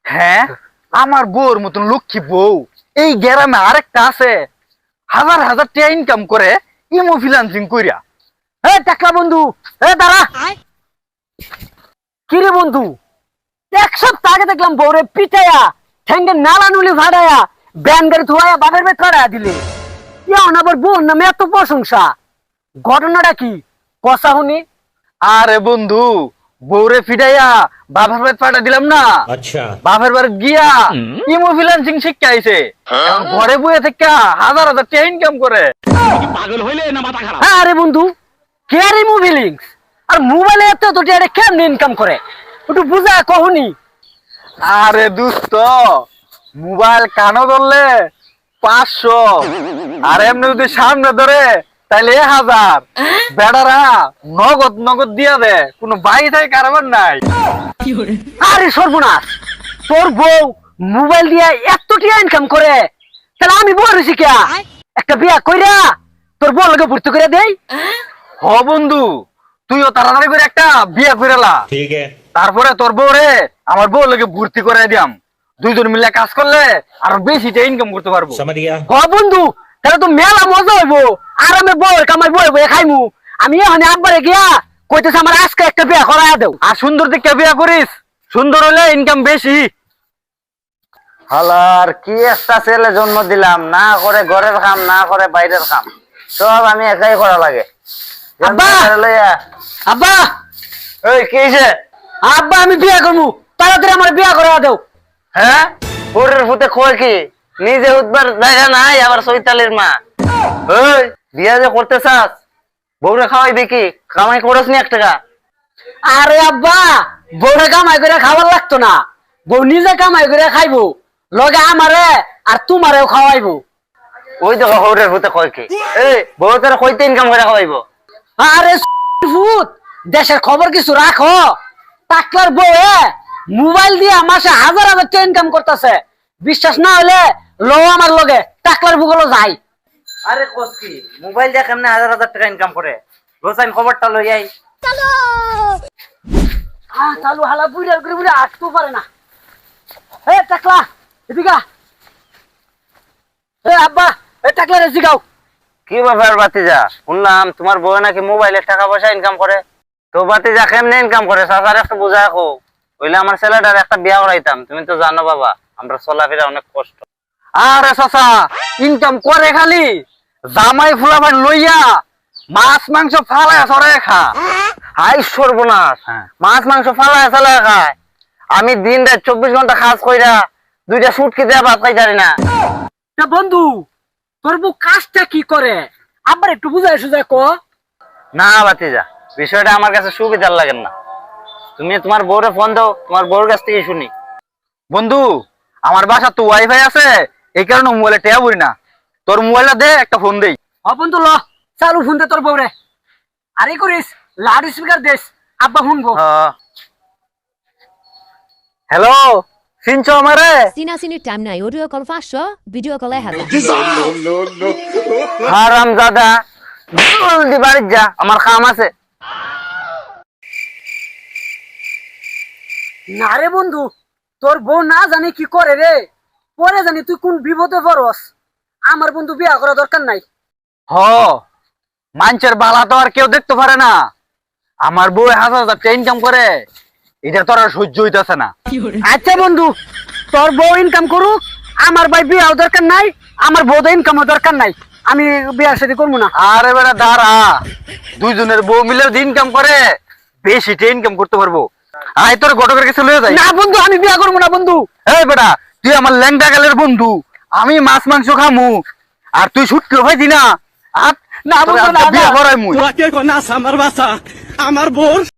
হ্যাঁ, আমার বউর মতন লক্ষ্মী বউ এই গ্রামে আরেকটা আছে, হাজার হাজার টাকা ইনকাম করে ইমো ফ্রিল্যান্সিং কইরা। টাকা বন্ধু, দাঁড়া। কিরে বন্ধু, এক সপ্তাহ আগে দেখলাম বউরে পিটাইয়া ঠেঙ্গে নালা নুলি ভাড়ায়া ব্যান গাড়ি ধোয়া বাপের বেদ করাইয়া দিলে। এখন আবার বোন নামে এত প্রশংসা, ঘটনাটা কি কষা শুনি? আরে বন্ধু, বউরে ফিডাইয়া বাপের বাড়ি পাঠা দিলাম না। আচ্ছা, বাপের বাড়ি গিয়া ইমো ফ্রিল্যান্সিং শিক্ষা আইছে, এখন ঘরে বইয়ে থেকে হাজার হাজার টাকা ইনকাম করে। পাগল হইলে না মাথা খারাপ? আরে বন্ধু, কেয়ারি মুভি লিঙ্কস আর মোবাইলে এত তো টিয়ারে কেমনে ইনকাম করে একটু বুঝা কহনি। আরে দোস্ত, মোবাইল কানো ধরলে 500, আর এমনি যদি সামনে ধরে তাইলে 1000। বেড়ারা নগদ নগদ দিয়া দে, কোনো বাই থাই কারবার নাই। আরে সর্বনাশ, তোর বউ মোবাইল দিয়ে এত টিয়া ইনকাম করে, তাহলে আমি বউ রয়েছি কে? একটা বিয়া কইরা তোর বউ লগে ভর্তি করে দেই। হ বন্ধু, তুইও তাড়াতাড়ি করে একটা বিয়ে কইরালা, ঠিক আছে। তারপরে তোর বউরে আমার বউ লগে ভর্তি করে দিয়াম। দুইজন মিলে কাজ করলে আরো বেশি ইনকাম করতে পারবো। समझ गया। বন্ধু, তাহলে তো মেলা মজা হইবো, আরামে বউ কামাই বই বই খাইমু। আমি এখানে আব্বারে গিয়া কইতেছে আমার আজকে একটা বিয়া করাইয়া দেও। আর সুন্দর দেখে বিয়া করিস, সুন্দর হলে ইনকাম বেশি। হালার কি একটা ছেলে জন্ম দিলাম, না করে ঘরের কাম, না করে বাইরের কাম, সব আমি একাই করা লাগে। আব্বা! আব্বা, ওই কি হইছে? আব্বা আমি বিয়া করবো, তাড়াতাড়ি আমার বিয়া করাইয়া দেও। হ্যাঁ, ওরের ফুতে কয় কি নিজে উঠবার জায়গা নাই, আবার চৈতালির মা। ওই বিয়া যে করতে চাস, বউরে খাওয়াইবি কি? কামাই করস নি 1 টাকা? আরে আব্বা, বউরে কামাই করে খাবার লাগতো না, বউ নিজে কামাই করে খাইবো, লগে আমারে আর তোমারেও খাওয়াইবো। ওই দেখো ওরের ফুতে কয় কি, এই বউ তোরা কইতে ইনকাম করে খাওয়াইবো? আরে ভূত, দেশের খবর কিছু রাখো। টাকলার বউ মোবাইল দিয়ে মাসে হাজার হাজার টাকা ইনকাম করতেছে, বিশ্বাস না হলে লো আমার লগে টাকলার ভূগোলো যাই। আরে কস কি, মোবাইল দিয়ে কেমনে হাজার হাজার টাকা ইনকাম করে? রোসাইন খবরটা লই আই। চালু হালা বুড়া করে বুড়া আটতে পারে না। টাকলা এদিকা, আব্বা টাকলা রে জিগাও। কি ব্যাপার বাতিজা, শুনলাম তোমার বউ নাকি মোবাইলে টাকা পয়সা ইনকাম করে। তো বাতিজা কেমনে ইনকাম করে সাসার একটা বুঝা রাখো, হইলে আমার ছেলেটার একটা বিয়া করাইতাম। তুমি তো জানো বাবা, আমরা চলাফেরা অনেক কষ্ট। আরে চাচা, ইনকাম করে খালি জামাই ফুলাবান লইয়া মাছ মাংস ফালায় সরাই খা। হাই সর্বনাশ, মাছ মাংস ফালায় চালায় খায়। আমি দিন রাত 24 ঘন্টা কাজ কইরা 2টা সুটকি দেয়া ভাত খাইতারি না। বন্ধু, তোর বউ কাজটা কি করে আবার একটু বুঝাই সুঝাই ক। না বাতিজা, বিষয়টা আমার কাছে সুবিধার লাগে না। তুমি তোমার বউরে ফোন দাও, তোমার বউর কাছ থেকে শুনি। বন্ধু, আমার বাসা তো ওয়াইফাই আছে, এই কারণে মোবাইলে টেয়া বলি না। তোর মোবাইলটা দে, একটা ফোন দেই। বন্ধু ল, চালু ফোন দে তোর বউরে। আরে করিস লাউড স্পিকার দেস, আব্বা শুনবো। হ্যালো, চিনছো আমারে? Sina sini time na audio call fasho video call hai. হারাম দাদা, জলদি বাড়ি যা, আমার কাম আছে। না রে বন্ধু, তোর বউ না জানি কি করে রে, পরে জানি তুই কোন বিপদে পড়স। আমার বন্ধু বিয়া করা দরকার নাই। হ, মানুষের বালা তো আর কেউ দেখতে পারে না। আমার বউ হাজার হাজার টাকা ইনকাম করে, এটা তোর আর সহ্য হইতেছে না। আচ্ছা বন্ধু, তোর বউ ইনকাম করুক, আমার ভাই বিয়াও দরকার নাই, আমার বউ ইনকামও দরকার নাই, আমি বিয়ার সাথে করবো না। আরে বেটা দাঁড়া, দুইজনের বউ মিলে ইনকাম করে বেশি ইনকাম করতে পারবো। আয় তোর ঘটকের কাছে লয়ে যাই। না বন্ধু, আমি বিয়া করবো না বন্ধু। এই বেটা, তুই আমার ল্যাংটা গালের বন্ধু, আমি মাছ মাংস খামু, আর তুই ছুটকে হইতি না। না বন্ধু, না, বিয়ে না। করাই মুই। তোরা কে কো না আমার বাসা, আমার বোন